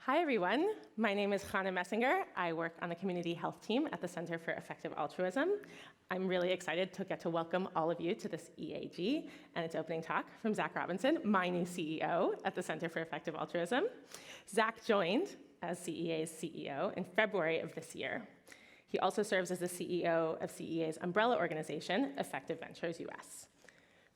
Hi, everyone. My name is Hannah Messinger. I work on the community health team at the Center for Effective Altruism. I'm really excited to get to welcome all of you to this EAG and its opening talk from Zach Robinson, my new CEO at the Center for Effective Altruism. Zach joined as CEA's CEO in February of this year. He also serves as the CEO of CEA's umbrella organization, Effective Ventures US.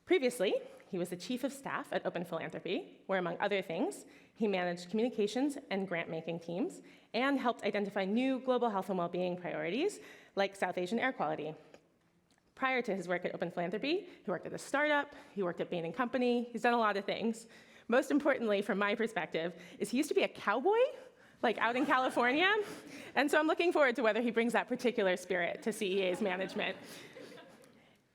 Previously, he was the chief of staff at Open Philanthropy, where, among other things, he managed communications and grant-making teams and helped identify new global health and well-being priorities like South Asian air quality. Prior to his work at Open Philanthropy, he worked at a startup, he worked at Bain & Company, he's done a lot of things. Most importantly, from my perspective, is he used to be a cowboy, like out in California, and so I'm looking forward to whether he brings that particular spirit to CEA's management.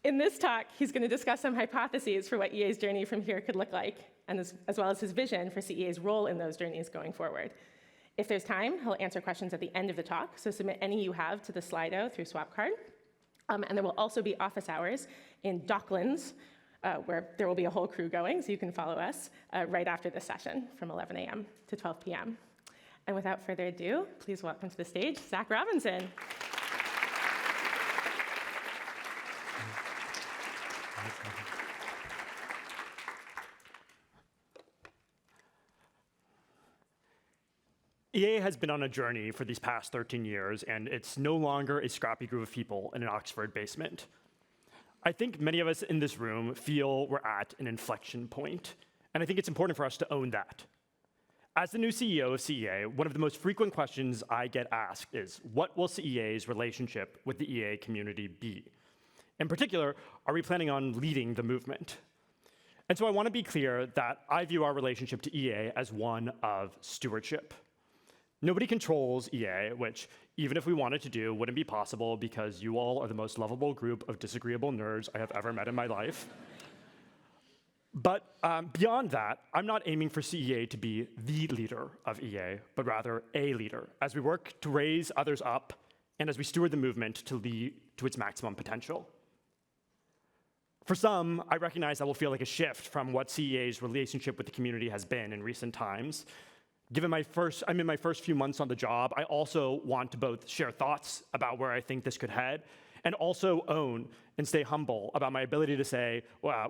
In this talk, he's going to discuss some hypotheses for what EA's journey from here could look like, and as well as his vision for CEA's role in those journeys going forward. If there's time, he'll answer questions at the end of the talk, so submit any you have to the Slido through Swapcard. And there will also be office hours in Docklands, where there will be a whole crew going, so you can follow us right after this session from 11 a.m. to 12 p.m. And without further ado, please welcome to the stage, Zach Robinson. EA has been on a journey for these past 13 years, and it's no longer a scrappy group of people in an Oxford basement. I think many of us in this room feel we're at an inflection point, and I think it's important for us to own that. As the new CEO of CEA, one of the most frequent questions I get asked is, what will CEA's relationship with the EA community be? In particular, are we planning on leading the movement? And so I want to be clear that I view our relationship to EA as one of stewardship. Nobody controls EA, which, even if we wanted to do, wouldn't be possible because you all are the most lovable group of disagreeable nerds I have ever met in my life. But beyond that, I'm not aiming for CEA to be the leader of EA, but rather a leader, as we work to raise others up and as we steward the movement to lead to its maximum potential. For some, I recognize that will feel like a shift from what CEA's relationship with the community has been in recent times. Given I'm in my first few months on the job, I also want to both share thoughts about where I think this could head, and also own and stay humble about my ability to say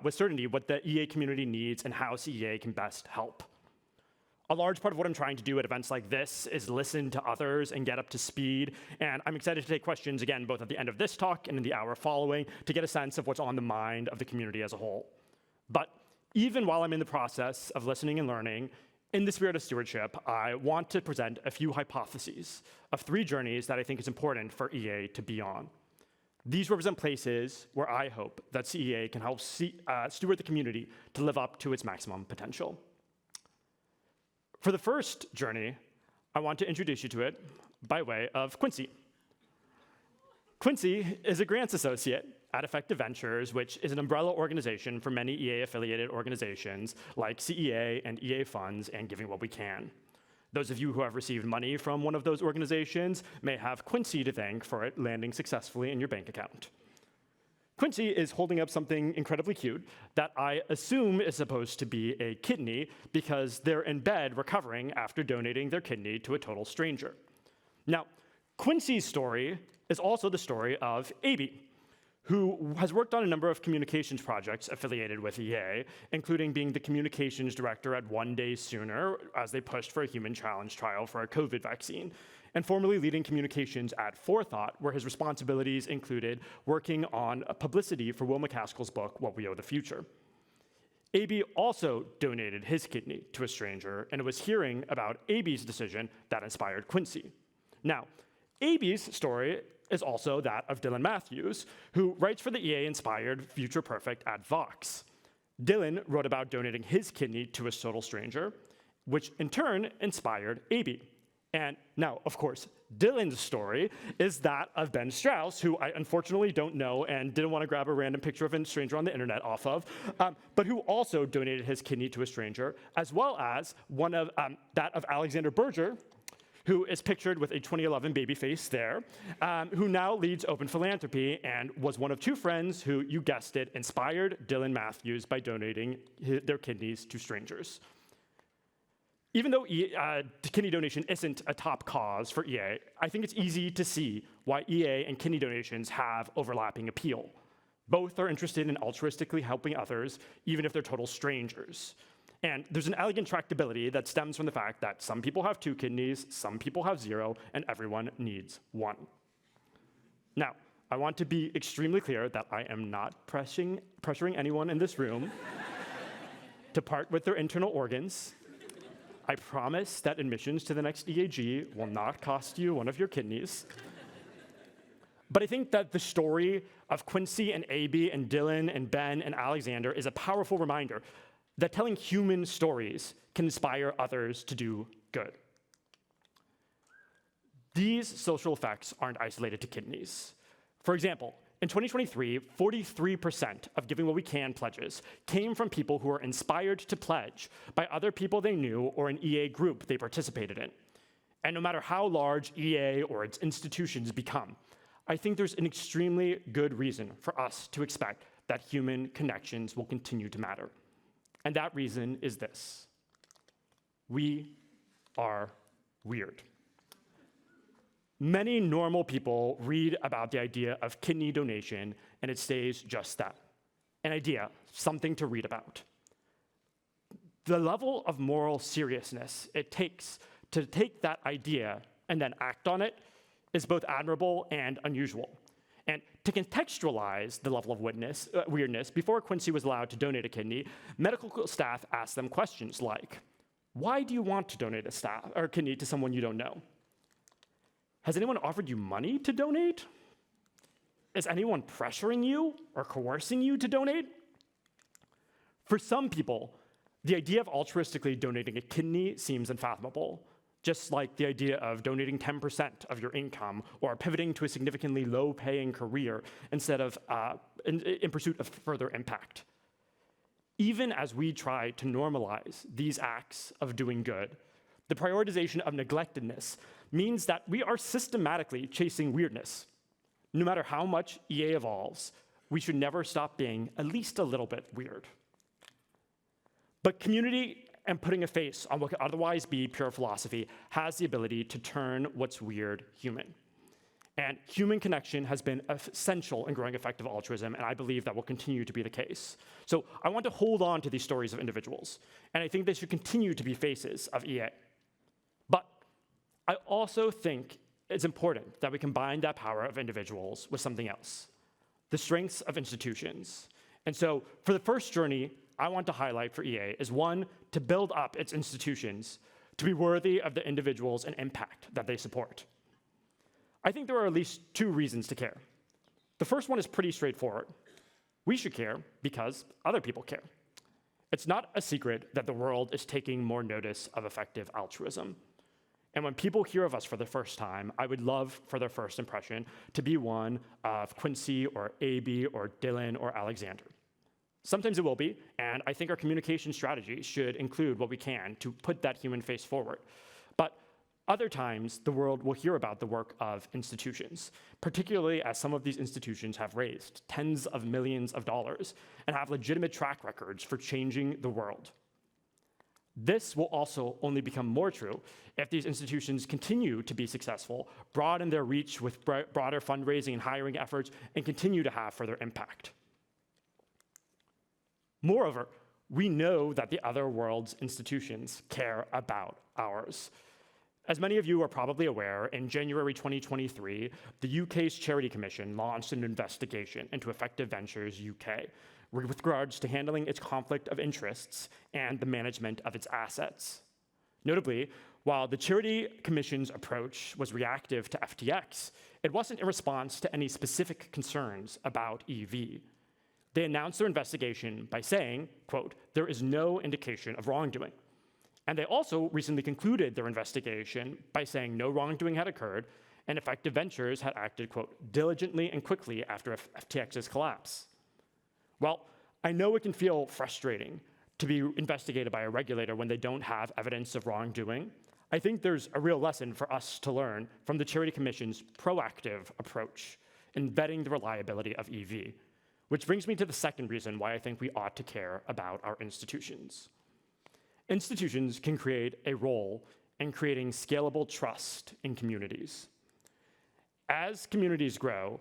with certainty what the EA community needs and how CEA can best help. A large part of what I'm trying to do at events like this is listen to others and get up to speed, and I'm excited to take questions again, both at the end of this talk and in the hour following, to get a sense of what's on the mind of the community as a whole. But even while I'm in the process of listening and learning, in the spirit of stewardship, I want to present a few hypotheses of 3 journeys that I think is important for EA to be on. These represent places where I hope that CEA can help steward the community to live up to its maximum potential. For the first journey, I want to introduce you to it by way of Quincy. Quincy is a grants associate at Effective Ventures, which is an umbrella organization for many EA-affiliated organizations like CEA and EA funds and Giving What We Can. Those of you who have received money from one of those organizations may have Quincy to thank for it landing successfully in your bank account. Quincy is holding up something incredibly cute that I assume is supposed to be a kidney because they're in bed recovering after donating their kidney to a total stranger. Now, Quincy's story is also the story of Aby, who has worked on a number of communications projects affiliated with EA, including being the communications director at One Day Sooner as they pushed for a human challenge trial for a COVID vaccine, and formerly leading communications at Forethought, where his responsibilities included working on publicity for Will McCaskill's book, What We Owe the Future. Aby also donated his kidney to a stranger, and it was hearing about Aby's decision that inspired Quincy. Now, Aby's story is also that of Dylan Matthews, who writes for the EA-inspired Future Perfect at Vox. Dylan wrote about donating his kidney to a total stranger, which in turn inspired Aby. And now, of course, Dylan's story is that of Ben Strauss, who I unfortunately don't know and didn't want to grab a random picture of a stranger on the internet off of, but who also donated his kidney to a stranger, as well as one of that of Alexander Berger, who is pictured with a 2011 baby face there, who now leads Open Philanthropy and was one of 2 friends who, you guessed it, inspired Dylan Matthews by donating their kidneys to strangers. Even though kidney donation isn't a top cause for EA, I think it's easy to see why EA and kidney donations have overlapping appeal. Both are interested in altruistically helping others, even if they're total strangers. And there's an elegant tractability that stems from the fact that some people have 2 kidneys, some people have 0, and everyone needs 1. Now, I want to be extremely clear that I am not pressuring anyone in this room to part with their internal organs. I promise that admissions to the next EAG will not cost you one of your kidneys. But I think that the story of Quincy and Abby and Dylan and Ben and Alexander is a powerful reminder that telling human stories can inspire others to do good. These social effects aren't isolated to kidneys. For example, in 2023, 43% of Giving What We Can pledges came from people who were inspired to pledge by other people they knew or an EA group they participated in. And no matter how large EA or its institutions become, I think there's an extremely good reason for us to expect that human connections will continue to matter. And that reason is this: we are weird. Many normal people read about the idea of kidney donation, and it stays just that, an idea, something to read about. The level of moral seriousness it takes to take that idea and then act on it is both admirable and unusual. And to contextualize the level of weirdness, before Quincy was allowed to donate a kidney, medical staff asked them questions like, why do you want to donate a kidney to someone you don't know? Has anyone offered you money to donate? Is anyone pressuring you or coercing you to donate? For some people, the idea of altruistically donating a kidney seems unfathomable, just like the idea of donating 10% of your income or pivoting to a significantly low-paying career instead of in pursuit of further impact. Even as we try to normalize these acts of doing good, the prioritization of neglectedness means that we are systematically chasing weirdness. No matter how much EA evolves, we should never stop being at least a little bit weird. But community and putting a face on what could otherwise be pure philosophy has the ability to turn what's weird human. And human connection has been essential in growing effective altruism, and I believe that will continue to be the case. So I want to hold on to these stories of individuals, and I think they should continue to be faces of EA. But I also think it's important that we combine that power of individuals with something else, the strengths of institutions. And so for the first journey I want to highlight for EA is one, to build up its institutions to be worthy of the individuals and impact that they support. I think there are at least 2 reasons to care. The first one is pretty straightforward. We should care because other people care. It's not a secret that the world is taking more notice of effective altruism. And when people hear of us for the first time, I would love for their first impression to be one of Quincy or Abby or Dylan or Alexander. Sometimes it will be, and I think our communication strategy should include what we can to put that human face forward. But other times, the world will hear about the work of institutions, particularly as some of these institutions have raised tens of millions of dollars and have legitimate track records for changing the world. This will also only become more true if these institutions continue to be successful, broaden their reach with broader fundraising and hiring efforts, and continue to have further impact. Moreover, we know that the other world's institutions care about ours. As many of you are probably aware, in January 2023, the UK's Charity Commission launched an investigation into Effective Ventures UK with regards to handling its conflict of interests and the management of its assets. Notably, while the Charity Commission's approach was reactive to FTX, it wasn't in response to any specific concerns about EV. They announced their investigation by saying, quote, there is no indication of wrongdoing. And they also recently concluded their investigation by saying no wrongdoing had occurred and Effective Ventures had acted, quote, diligently and quickly after FTX's collapse. Well, I know it can feel frustrating to be investigated by a regulator when they don't have evidence of wrongdoing. I think there's a real lesson for us to learn from the Charity Commission's proactive approach in vetting the reliability of EV. Which brings me to the second reason why I think we ought to care about our institutions. institutions can create a role in creating scalable trust in communities. As communities grow,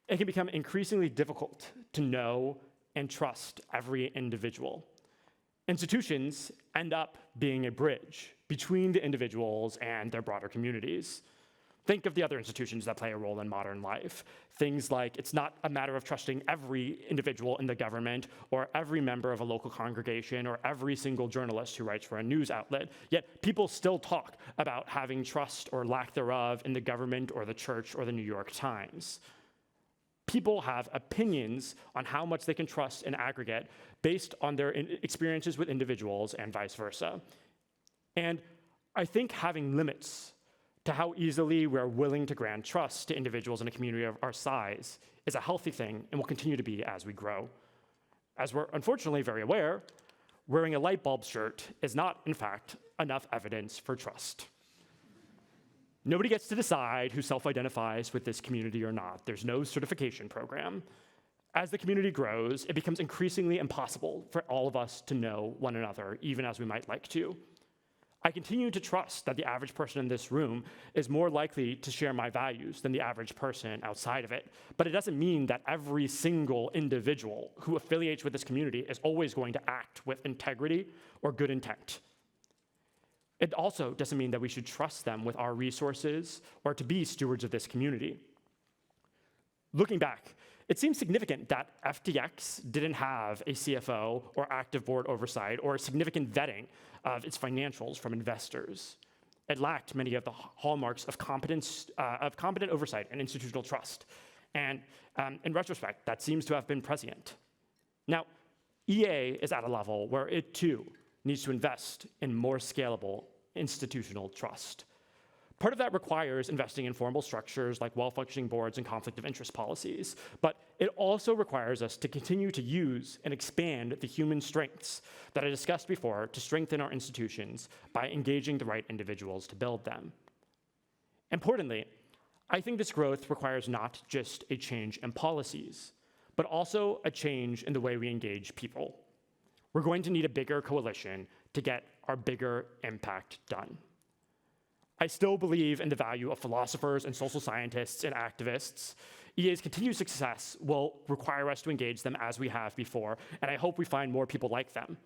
it can become increasingly difficult to know and trust every individual. Institutions end up being a bridge between the individuals and their broader communities. Think of the other institutions that play a role in modern life. Things like it's not a matter of trusting every individual in the government or every member of a local congregation or every single journalist who writes for a news outlet, yet people still talk about having trust or lack thereof in the government or the church or the New York Times. People have opinions on how much they can trust in aggregate based on their experiences with individuals and vice versa. And I think having limits to how easily we're willing to grant trust to individuals in a community of our size is a healthy thing and will continue to be as we grow. As we're unfortunately very aware, wearing a light bulb shirt is not, in fact, enough evidence for trust. Nobody gets to decide who self-identifies with this community or not. There's no certification program. As the community grows, it becomes increasingly impossible for all of us to know one another, even as we might like to. I continue to trust that the average person in this room is more likely to share my values than the average person outside of it. But it doesn't mean that every single individual who affiliates with this community is always going to act with integrity or good intent. It also doesn't mean that we should trust them with our resources or to be stewards of this community. Looking back, it seems significant that FTX didn't have a CFO or active board oversight or significant vetting of its financials from investors. It lacked many of the hallmarks of competent oversight and institutional trust. And in retrospect, that seems to have been prescient. Now, EA is at a level where it too needs to invest in more scalable institutional trust. Part of that requires investing in formal structures like well-functioning boards and conflict of interest policies, but it also requires us to continue to use and expand the human strengths that I discussed before to strengthen our institutions by engaging the right individuals to build them. Importantly, I think this growth requires not just a change in policies, but also a change in the way we engage people. We're going to need a bigger coalition to get our bigger impact done. I still believe in the value of philosophers and social scientists and activists. EA's continued success will require us to engage them as we have before, and I hope we find more people like them.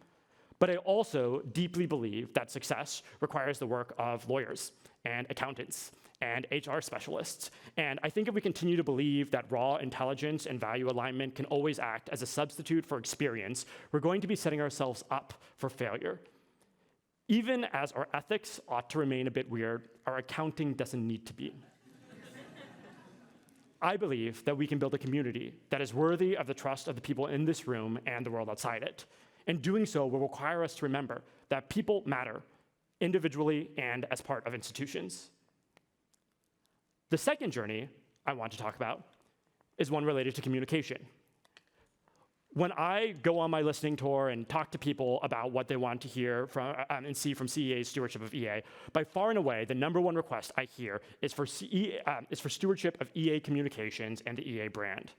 But I also deeply believe that success requires the work of lawyers and accountants and HR specialists. And I think if we continue to believe that raw intelligence and value alignment can always act as a substitute for experience, we're going to be setting ourselves up for failure. Even as our ethics ought to remain a bit weird, our accounting doesn't need to be. I believe that we can build a community that is worthy of the trust of the people in this room and the world outside it. And doing so will require us to remember that people matter, individually and as part of institutions. The second journey I want to talk about is one related to communication. When I go on my listening tour and talk to people about what they want to hear from and see from CEA's stewardship of EA, by far and away, the number one request I hear is for stewardship of EA communications and the EA brand.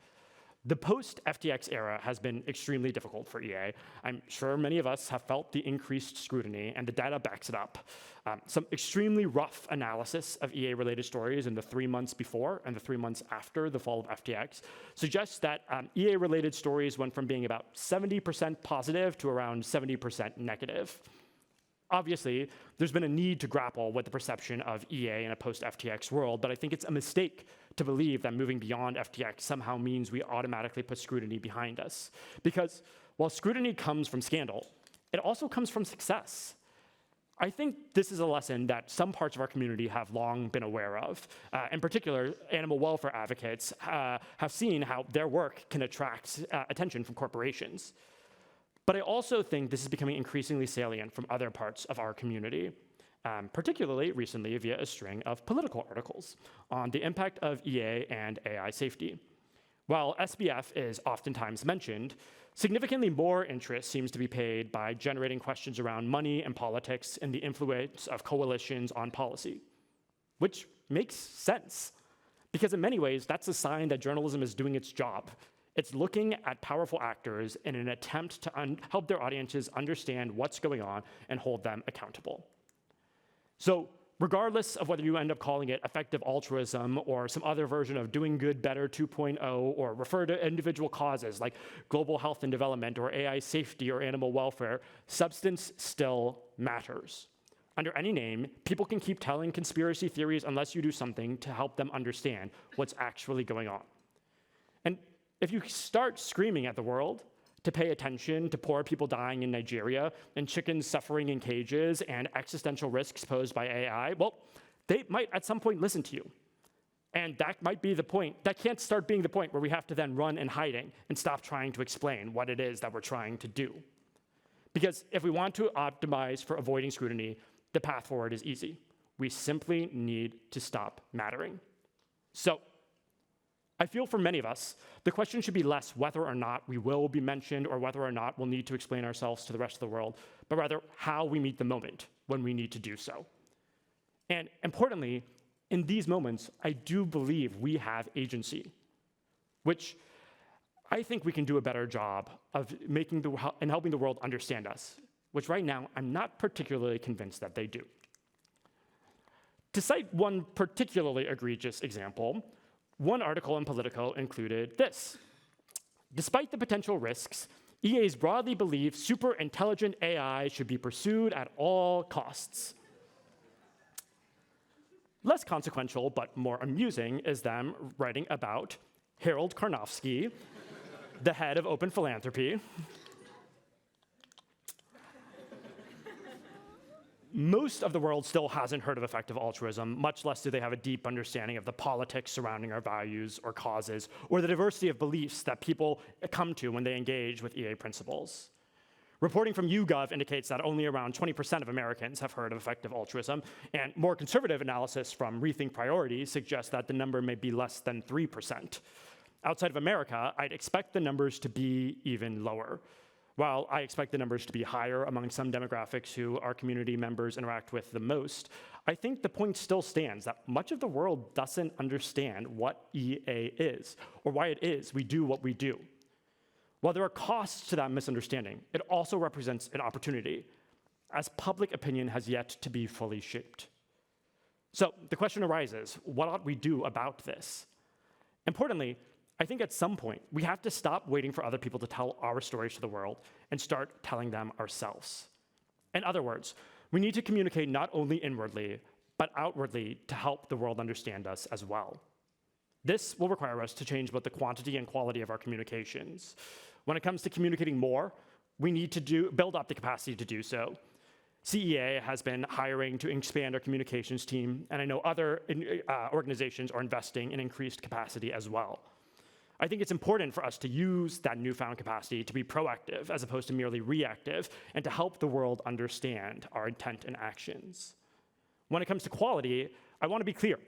The post-FTX era has been extremely difficult for EA. I'm sure many of us have felt the increased scrutiny, and the data backs it up. Some extremely rough analysis of EA-related stories in the 3 months before and the 3 months after the fall of FTX suggests that EA-related stories went from being about 70% positive to around 70% negative. Obviously, there's been a need to grapple with the perception of EA in a post-FTX world, but I think it's a mistake to believe that moving beyond FTX somehow means we automatically put scrutiny behind us. Because while scrutiny comes from scandal, it also comes from success. I think this is a lesson that some parts of our community have long been aware of. In particular, animal welfare advocates have seen how their work can attract attention from corporations. But I also think this is becoming increasingly salient from other parts of our community, particularly recently via a string of political articles on the impact of EA and AI safety. While SBF is oftentimes mentioned, significantly more interest seems to be paid by generating questions around money and politics and the influence of coalitions on policy, which makes sense, because in many ways, that's a sign that journalism is doing its job. It's looking at powerful actors in an attempt to help their audiences understand what's going on and hold them accountable. So regardless of whether you end up calling it effective altruism or some other version of doing good better 2.0, or refer to individual causes like global health and development or AI safety or animal welfare, substance still matters. Under any name, people can keep telling conspiracy theories unless you do something to help them understand what's actually going on. And if you start screaming at the world to pay attention to poor people dying in Nigeria and chickens suffering in cages and existential risks posed by AI, well, they might at some point listen to you. And that might be the point. That can't start being the point where we have to then run in hiding and stop trying to explain what it is that we're trying to do. Because if we want to optimize for avoiding scrutiny, the path forward is easy. We simply need to stop mattering. So, I feel for many of us, the question should be less whether or not we will be mentioned or whether or not we'll need to explain ourselves to the rest of the world, but rather how we meet the moment when we need to do so. And importantly, in these moments, I do believe we have agency, which I think we can do a better job of helping the world understand us, which right now I'm not particularly convinced that they do. To cite one particularly egregious example, one article in Politico included this. Despite the potential risks, EAs broadly believe super intelligent AI should be pursued at all costs. Less consequential, but more amusing, is them writing about Harold Karnofsky, the head of Open Philanthropy. Most of the world still hasn't heard of effective altruism, much less do they have a deep understanding of the politics surrounding our values or causes, or the diversity of beliefs that people come to when they engage with EA principles. Reporting from YouGov indicates that only around 20% of Americans have heard of effective altruism, and more conservative analysis from Rethink Priorities suggests that the number may be less than 3%. Outside of America, I'd expect the numbers to be even lower. While I expect the numbers to be higher among some demographics who our community members interact with the most, I think the point still stands that much of the world doesn't understand what EA is, or why it is we do what we do. While there are costs to that misunderstanding, it also represents an opportunity, as public opinion has yet to be fully shaped. So the question arises, what ought we do about this? Importantly, I think at some point, we have to stop waiting for other people to tell our stories to the world and start telling them ourselves. In other words, we need to communicate not only inwardly, but outwardly to help the world understand us as well. This will require us to change both the quantity and quality of our communications. When it comes to communicating more, we need to build up the capacity to do so. CEA has been hiring to expand our communications team, and I know other organizations are investing in increased capacity as well. I think it's important for us to use that newfound capacity to be proactive as opposed to merely reactive, and to help the world understand our intent and actions. When it comes to quality, I want to be clear.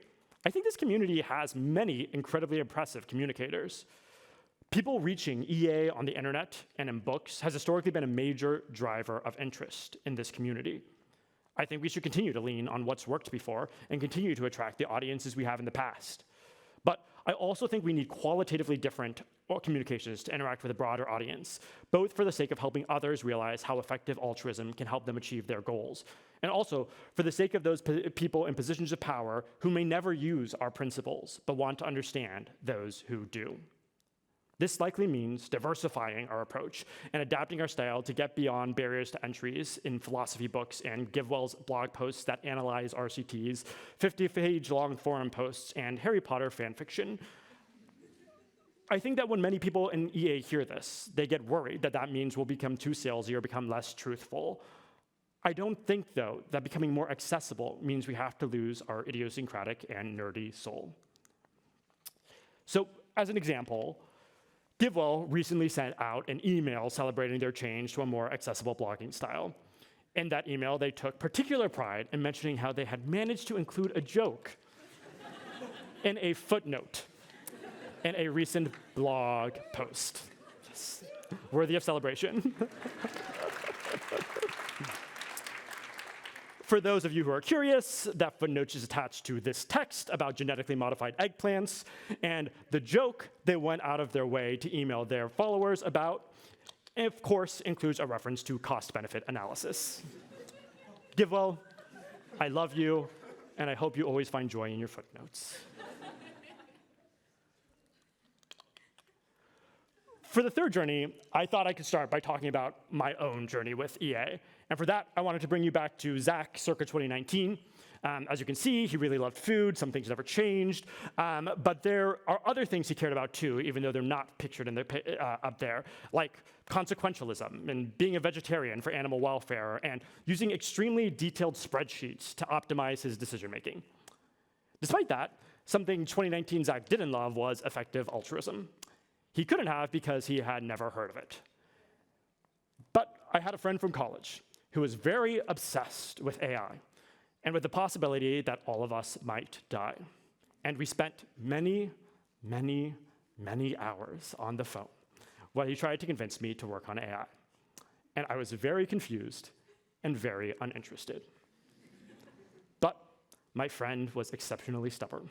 I think this community has many incredibly impressive communicators. People reaching EA on the internet and in books has historically been a major driver of interest in this community. I think we should continue to lean on what's worked before and continue to attract the audiences we have in the past. But I also think we need qualitatively different communications to interact with a broader audience, both for the sake of helping others realize how effective altruism can help them achieve their goals, and also for the sake of those people in positions of power who may never use our principles, but want to understand those who do. This likely means diversifying our approach and adapting our style to get beyond barriers to entries in philosophy books and GiveWell's blog posts that analyze RCTs, 50-page-long forum posts, and Harry Potter fanfiction. I think that when many people in EA hear this, they get worried that that means we'll become too salesy or become less truthful. I don't think, though, that becoming more accessible means we have to lose our idiosyncratic and nerdy soul. So, as an example, GiveWell recently sent out an email celebrating their change to a more accessible blogging style. In that email, they took particular pride in mentioning how they had managed to include a joke in a footnote in a recent blog post. Yes. Worthy of celebration. For those of you who are curious, that footnote is attached to this text about genetically modified eggplants, and the joke they went out of their way to email their followers about, of course, includes a reference to cost-benefit analysis. GiveWell, I love you, and I hope you always find joy in your footnotes. For the third journey, I thought I could start by talking about my own journey with EA. And for that, I wanted to bring you back to Zach circa 2019. As you can see, he really loved food. Some things never changed. But there are other things he cared about too, even though they're not pictured in up there, like consequentialism and being a vegetarian for animal welfare and using extremely detailed spreadsheets to optimize his decision-making. Despite that, something 2019 Zach didn't love was effective altruism. He couldn't have because he had never heard of it. But I had a friend from college who was very obsessed with AI and with the possibility that all of us might die. And we spent many, many, many hours on the phone while he tried to convince me to work on AI. And I was very confused and very uninterested. But my friend was exceptionally stubborn.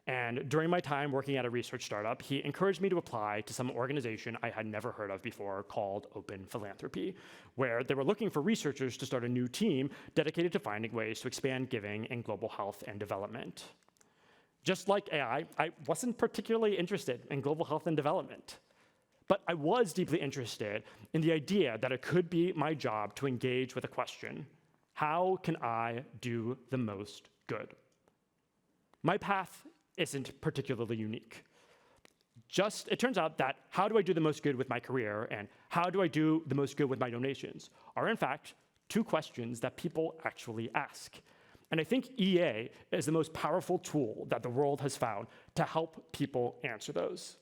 And during my time working at a research startup, he encouraged me to apply to some organization I had never heard of before called Open Philanthropy, where they were looking for researchers to start a new team dedicated to finding ways to expand giving in global health and development. Just like AI, I wasn't particularly interested in global health and development. But I was deeply interested in the idea that it could be my job to engage with a question: how can I do the most good? My path isn't particularly unique. It turns out that how do I do the most good with my career and how do I do the most good with my donations are in fact two questions that people actually ask. And I think EA is the most powerful tool that the world has found to help people answer those.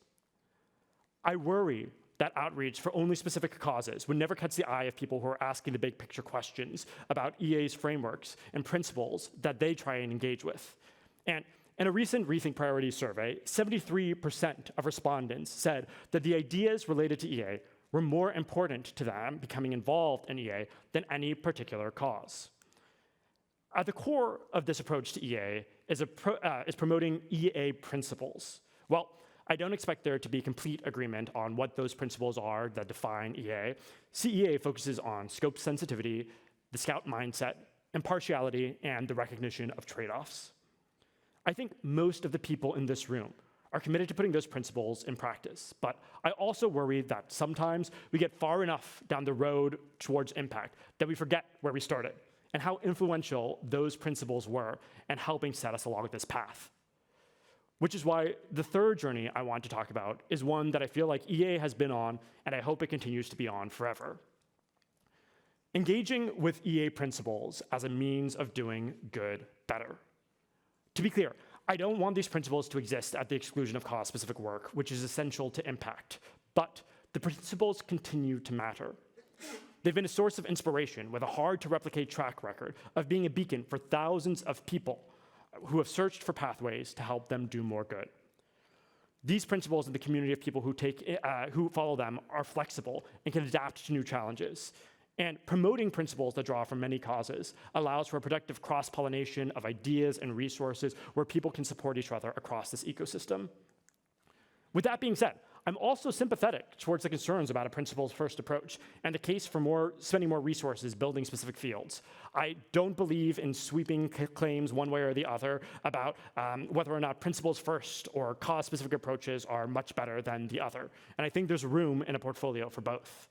I worry that outreach for only specific causes would never catch the eye of people who are asking the big picture questions about EA's frameworks and principles that they try and engage with. And in a recent Rethink Priorities survey, 73% of respondents said that the ideas related to EA were more important to them becoming involved in EA than any particular cause. At the core of this approach to EA is promoting EA principles. Well, I don't expect there to be complete agreement on what those principles are that define EA. CEA focuses on scope sensitivity, the scout mindset, impartiality, and the recognition of trade-offs. I think most of the people in this room are committed to putting those principles in practice, but I also worry that sometimes we get far enough down the road towards impact that we forget where we started and how influential those principles were in helping set us along this path. Which is why the third journey I want to talk about is one that I feel like EA has been on, and I hope it continues to be on forever. Engaging with EA principles as a means of doing good better. To be clear, I don't want these principles to exist at the exclusion of cause-specific work, which is essential to impact, but the principles continue to matter. They've been a source of inspiration with a hard-to-replicate track record of being a beacon for thousands of people who have searched for pathways to help them do more good. These principles and the community of people who follow them are flexible and can adapt to new challenges. And promoting principles that draw from many causes allows for a productive cross-pollination of ideas and resources where people can support each other across this ecosystem. With that being said, I'm also sympathetic towards the concerns about a principles-first approach and the case for spending more resources building specific fields. I don't believe in sweeping claims one way or the other about whether or not principles-first or cause-specific approaches are much better than the other. And I think there's room in a portfolio for both.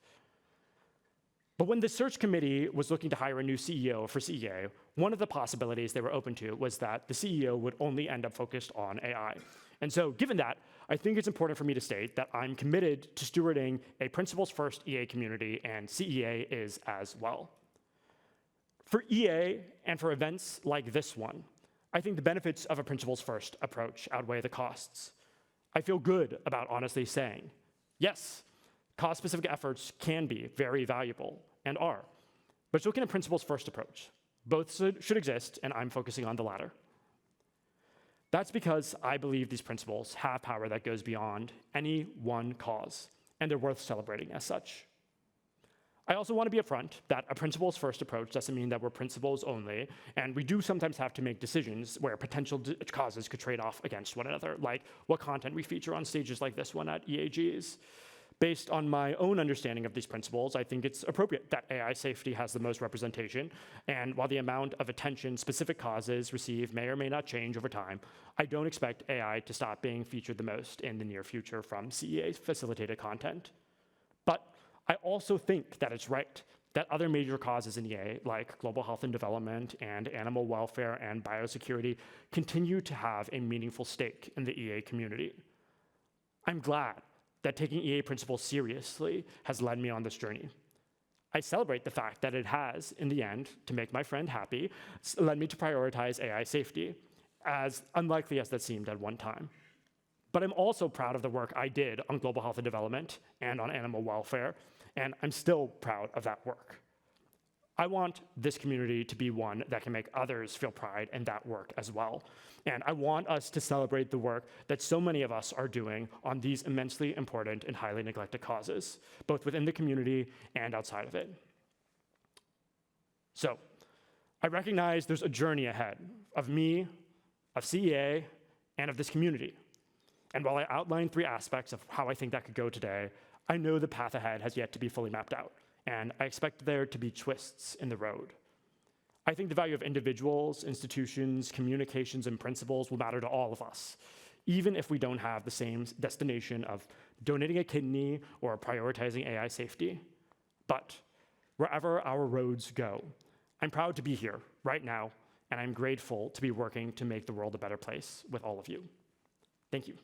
But when the search committee was looking to hire a new CEO for CEA, one of the possibilities they were open to was that the CEO would only end up focused on AI. And so given that, I think it's important for me to state that I'm committed to stewarding a principles-first EA community, and CEA is as well. For EA and for events like this one, I think the benefits of a principles-first approach outweigh the costs. I feel good about honestly saying, yes, cause-specific efforts can be very valuable and are, but so can a principles-first approach. Both should exist, and I'm focusing on the latter. That's because I believe these principles have power that goes beyond any one cause, and they're worth celebrating as such. I also want to be upfront that a principles-first approach doesn't mean that we're principles only, and we do sometimes have to make decisions where potential causes could trade off against one another, like what content we feature on stages like this one at EAGs. Based on my own understanding of these principles, I think it's appropriate that AI safety has the most representation, and while the amount of attention specific causes receive may or may not change over time, I don't expect AI to stop being featured the most in the near future from CEA-facilitated content. But I also think that it's right that other major causes in EA, like global health and development and animal welfare and biosecurity, continue to have a meaningful stake in the EA community. I'm glad that taking EA principles seriously has led me on this journey. I celebrate the fact that it has, in the end, to make my friend happy, led me to prioritize AI safety, as unlikely as that seemed at one time. But I'm also proud of the work I did on global health and development and on animal welfare, and I'm still proud of that work. I want this community to be one that can make others feel pride in that work as well. And I want us to celebrate the work that so many of us are doing on these immensely important and highly neglected causes, both within the community and outside of it. So, I recognize there's a journey ahead of me, of CEA, and of this community. And while I outlined 3 aspects of how I think that could go today, I know the path ahead has yet to be fully mapped out, and I expect there to be twists in the road. I think the value of individuals, institutions, communications, and principles will matter to all of us, even if we don't have the same destination of donating a kidney or prioritizing AI safety. But wherever our roads go, I'm proud to be here right now, and I'm grateful to be working to make the world a better place with all of you. Thank you.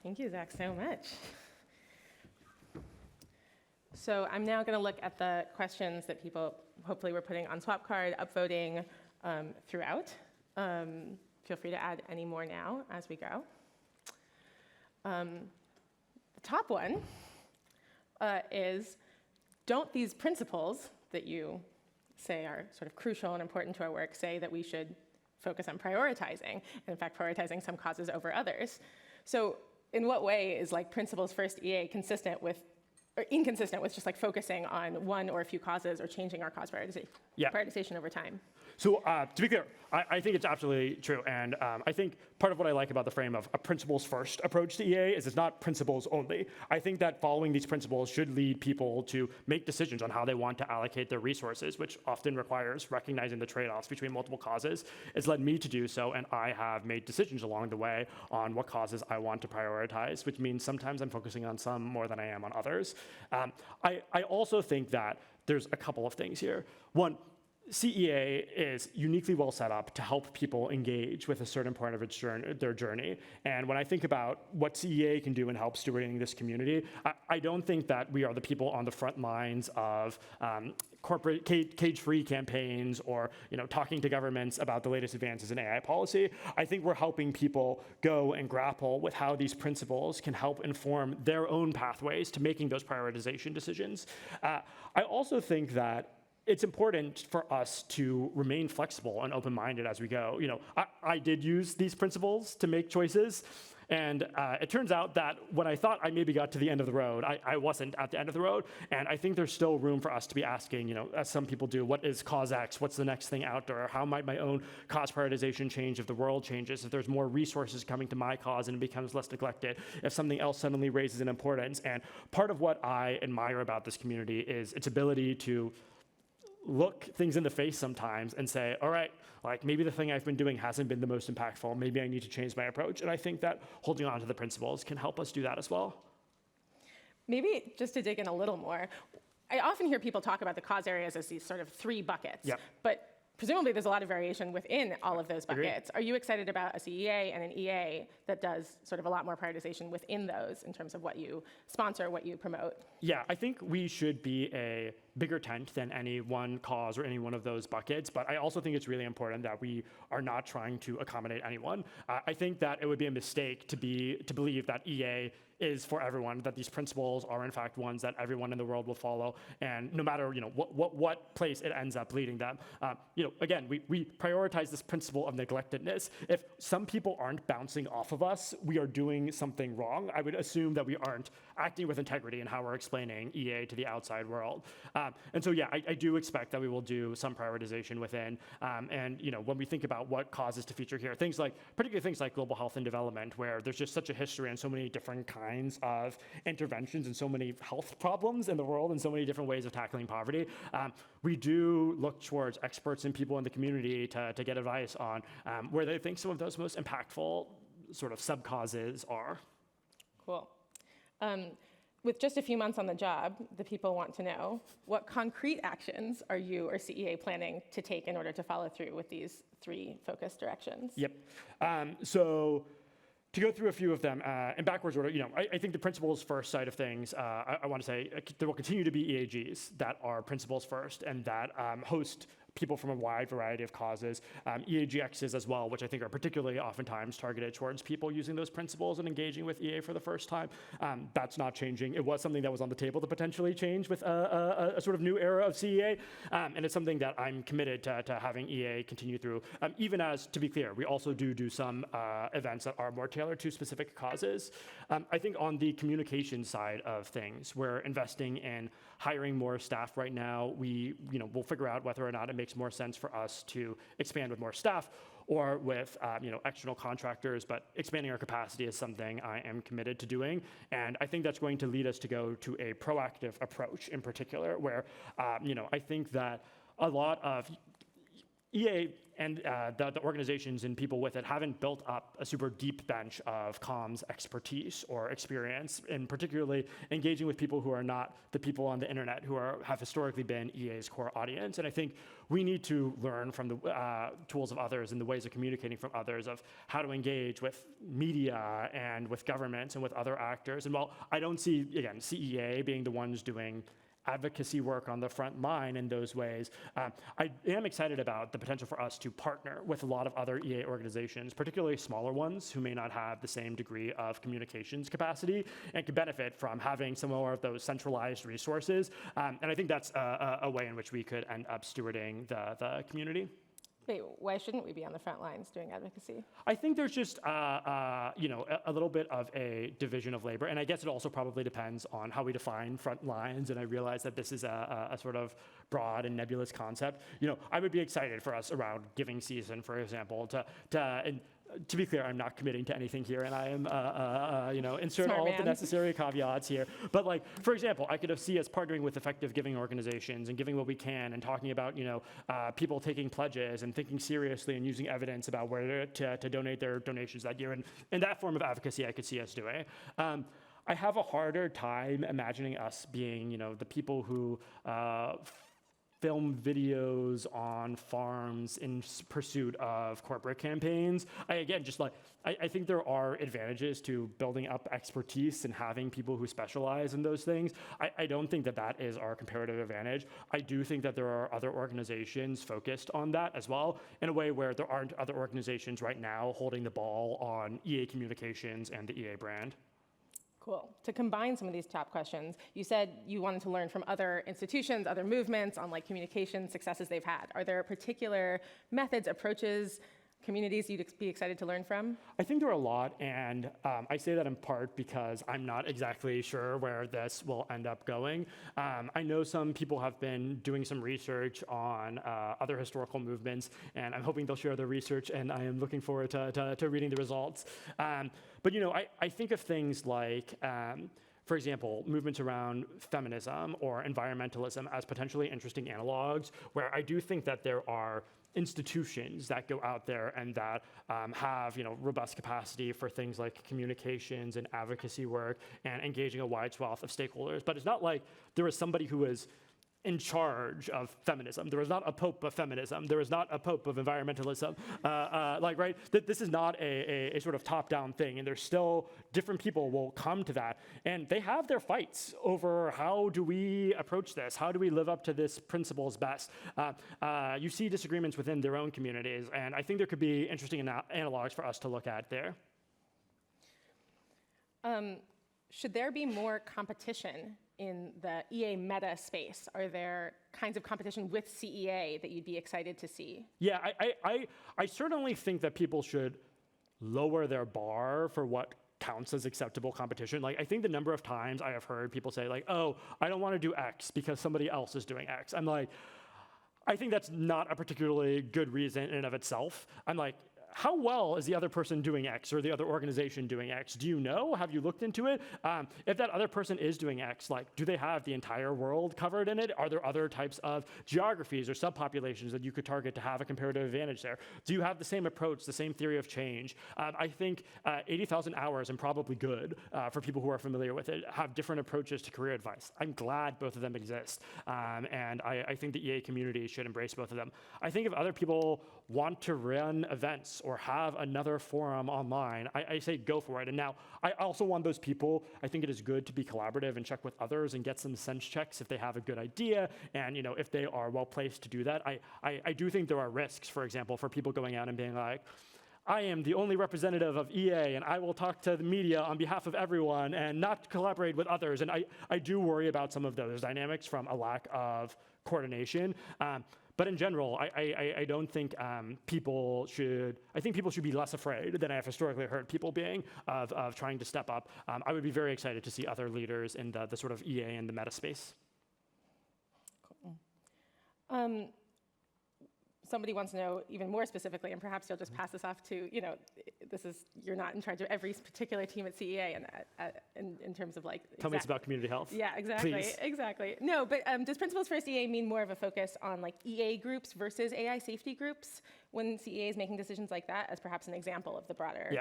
Thank you, Zach, so much. So I'm now going to look at the questions that people hopefully were putting on Swapcard, upvoting throughout. Feel free to add any more now as we go. The top one is, don't these principles that you say are sort of crucial and important to our work say that we should focus on prioritizing, and in fact prioritizing some causes over others? So in what way is like principles first EA consistent with, or inconsistent with just like focusing on one or a few causes or changing our cause prioritization over time? So to be clear, I think it's absolutely true. And I think part of what I like about the frame of a principles-first approach to EA is it's not principles only. I think that following these principles should lead people to make decisions on how they want to allocate their resources, which often requires recognizing the trade-offs between multiple causes. It's led me to do so, and I have made decisions along the way on what causes I want to prioritize, which means sometimes I'm focusing on some more than I am on others. I also think that there's a couple of things here. One, CEA is uniquely well set up to help people engage with a certain part of their journey. And when I think about what CEA can do in help stewarding this community, I don't think that we are the people on the front lines of corporate cage-free campaigns or talking to governments about the latest advances in AI policy. I think we're helping people go and grapple with how these principles can help inform their own pathways to making those prioritization decisions. I also think that it's important for us to remain flexible and open-minded as we go. I did use these principles to make choices, and it turns out that when I thought I maybe got to the end of the road, I wasn't at the end of the road, and I think there's still room for us to be asking, as some people do, what is cause X? What's the next thing out there? How might my own cause prioritization change if the world changes, if there's more resources coming to my cause and it becomes less neglected, if something else suddenly raises in importance? And part of what I admire about this community is its ability to look things in the face sometimes and say, all right, like maybe the thing I've been doing hasn't been the most impactful. Maybe I need to change my approach. And I think that holding on to the principles can help us do that as well. Maybe just to dig in a little more, I often hear people talk about the cause areas as these sort of 3 buckets. Yep. But presumably there's a lot of variation within all of those buckets. Agreed. Are you excited about a CEA and an EA that does sort of a lot more prioritization within those in terms of what you sponsor, what you promote? Yeah, I think we should be a bigger tent than any one cause or any one of those buckets. But I also think it's really important that we are not trying to accommodate anyone. I think that it would be a mistake to believe that EA is for everyone, that these principles are in fact ones that everyone in the world will follow, and no matter what place it ends up leading them. Again, we prioritize this principle of neglectedness. If some people aren't bouncing off of us, we are doing something wrong. I would assume that we aren't acting with integrity in how we're explaining EA to the outside world. And so yeah, I do expect that we will do some prioritization within. And when we think about what causes to feature here, particularly things like global health and development, where there's just such a history and so many different kinds of interventions and so many health problems in the world and so many different ways of tackling poverty. We do look towards experts and people in the community to get advice on where they think some of those most impactful sort of sub-causes are. Cool. With just a few months on the job, the people want to know, what concrete actions are you or CEA planning to take in order to follow through with these 3 focus directions? Yep. So to go through a few of them in backwards order, I think the principles first side of things, I want to say there will continue to be EAGs that are principles first and that host people from a wide variety of causes. EAGXs as well, which I think are particularly oftentimes targeted towards people using those principles and engaging with EA for the first time. That's not changing. It was something that was on the table to potentially change with a sort of new era of CEA. And it's something that I'm committed to having EA continue through. Even as, to be clear, we also do some events that are more tailored to specific causes. I think on the communication side of things, we're investing in hiring more staff right now. We'll figure out whether or not it makes more sense for us to expand with more staff or with external contractors, but expanding our capacity is something I am committed to doing. And I think that's going to lead us to go to a proactive approach in particular, where I think that a lot of EA and the organizations and people with it haven't built up a super deep bench of comms expertise or experience, and particularly engaging with people who are not the people on the internet who have historically been EA's core audience. And I think we need to learn from the tools of others and the ways of communicating from others of how to engage with media and with governments and with other actors. And while I don't see, again, CEA being the ones doing advocacy work on the front line in those ways, I am excited about the potential for us to partner with a lot of other EA organizations, particularly smaller ones who may not have the same degree of communications capacity and can benefit from having some more of those centralized resources. And I think that's a way in which we could end up stewarding the community. Wait, why shouldn't we be on the front lines doing advocacy? I think there's just a little bit of a division of labor, and I guess it also probably depends on how we define front lines. And I realize that this is a sort of broad and nebulous concept. I would be excited for us around giving season, for example, to be clear, I'm not committing to anything here, and I am, insert Smart all man. of the necessary caveats here. But for example, I could see us partnering with effective giving organizations and giving what we can and talking about, people taking pledges and thinking seriously and using evidence about where to donate their donations that year. And that form of advocacy I could see us doing. I have a harder time imagining us being, the people who film videos on farms in pursuit of corporate campaigns. I think there are advantages to building up expertise and having people who specialize in those things. I don't think that is our comparative advantage. I do think that there are other organizations focused on that as well, in a way where there aren't other organizations right now holding the ball on EA communications and the EA brand. Cool. To combine some of these top questions, you said you wanted to learn from other institutions, other movements on communication successes they've had. Are there particular methods, approaches, communities you'd be excited to learn from? I think there are a lot, and I say that in part because I'm not exactly sure where this will end up going. I know some people have been doing some research on other historical movements, and I'm hoping they'll share their research, and I am looking forward to reading the results. But I think of things like, for example, movements around feminism or environmentalism as potentially interesting analogs, where I do think that there are institutions that go out there and that have robust capacity for things like communications and advocacy work and engaging a wide swath of stakeholders. But it's not like there is somebody who is in charge of feminism. There is not a pope of feminism. There is not a pope of environmentalism. Right? This is not a sort of top-down thing, and there's still different people will come to that, and they have their fights over how do we approach this? How do we live up to this principles best? You see disagreements within their own communities, and I think there could be interesting analogs for us to look at there. Should there be more competition in the EA meta space? Are there kinds of competition with CEA that you'd be excited to see? Yeah, I certainly think that people should lower their bar for what counts as acceptable competition. Like, I think the number of times I have heard people say, like, oh, I don't want to do X because somebody else is doing X. I'm like, I think that's not a particularly good reason in and of itself. I'm like, how well is the other person doing X or the other organization doing X? Do you know? Have you looked into it? If that other person is doing X, like, do they have the entire world covered in it? Are there other types of geographies or subpopulations that you could target to have a comparative advantage there? Do you have the same approach, the same theory of change? I think 80,000 hours, and probably good for people who are familiar with it, have different approaches to career advice. I'm glad both of them exist. And I think the EA community should embrace both of them. I think if other people want to run events or have another forum online, I say go for it. And now, I also want those people, I think it is good to be collaborative and check with others and get some sense checks if they have a good idea, and if they are well placed to do that. I do think there are risks, for example, for people going out and being like, I am the only representative of EA, and I will talk to the media on behalf of everyone and not collaborate with others. And I do worry about some of those dynamics from a lack of coordination. But in general, I don't think people should. I think people should be less afraid than I have historically heard people being of trying to step up. I would be very excited to see other leaders in the sort of EA and the meta space. Cool. Somebody wants to know even more specifically, and perhaps you'll just pass this off to, you're not in charge of every particular team at CEA and in terms of like. Tell me it's about community health. Yeah, exactly, Please. Exactly. No, but does Principles First EA mean more of a focus on like EA groups versus AI safety groups when CEA is making decisions like that, as perhaps an example of the broader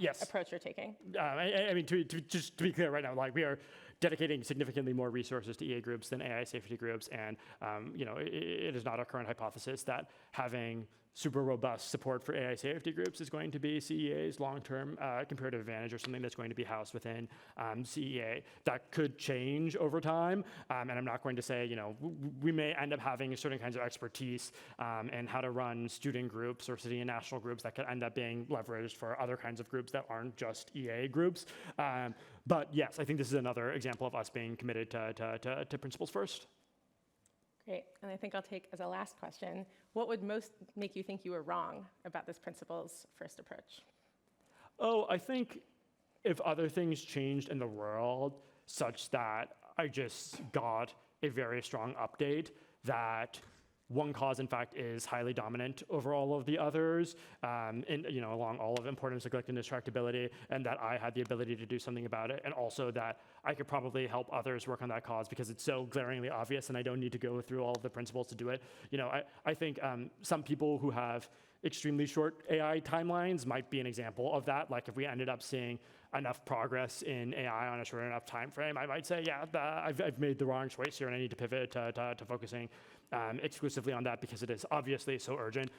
yes. approach you're taking? I mean, just to be clear right now, like we are dedicating significantly more resources to EA groups than AI safety groups, and it is not our current hypothesis that having super robust support for AI safety groups is going to be CEA's long-term comparative advantage or something that's going to be housed within CEA. That could change over time, and I'm not going to say, we may end up having certain kinds of expertise in how to run student groups or city and national groups that could end up being leveraged for other kinds of groups that aren't just EA groups. But yes, I think this is another example of us being committed to principles first. Great, and I think I'll take as a last question, what would most make you think you were wrong about this principles first approach? Oh, I think if other things changed in the world such that I just got a very strong update that one cause, in fact, is highly dominant over all of the others, along all of importance, neglect, and distractibility, and that I had the ability to do something about it, and also that I could probably help others work on that cause because it's so glaringly obvious, and I don't need to go through all of the principles to do it. I think some people who have extremely short AI timelines might be an example of that. Like if we ended up seeing enough progress in AI on a short enough time frame, I might say, yeah, I've made the wrong choice here, and I need to pivot to focusing exclusively on that because it is obviously so urgent.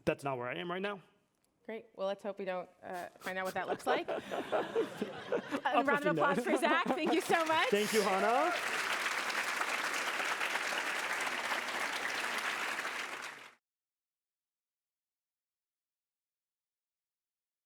That's not where I am right now. Great. Well, let's hope we don't find out what that looks like. A round of applause for Zach. Thank you so much. Thank you, Hannah.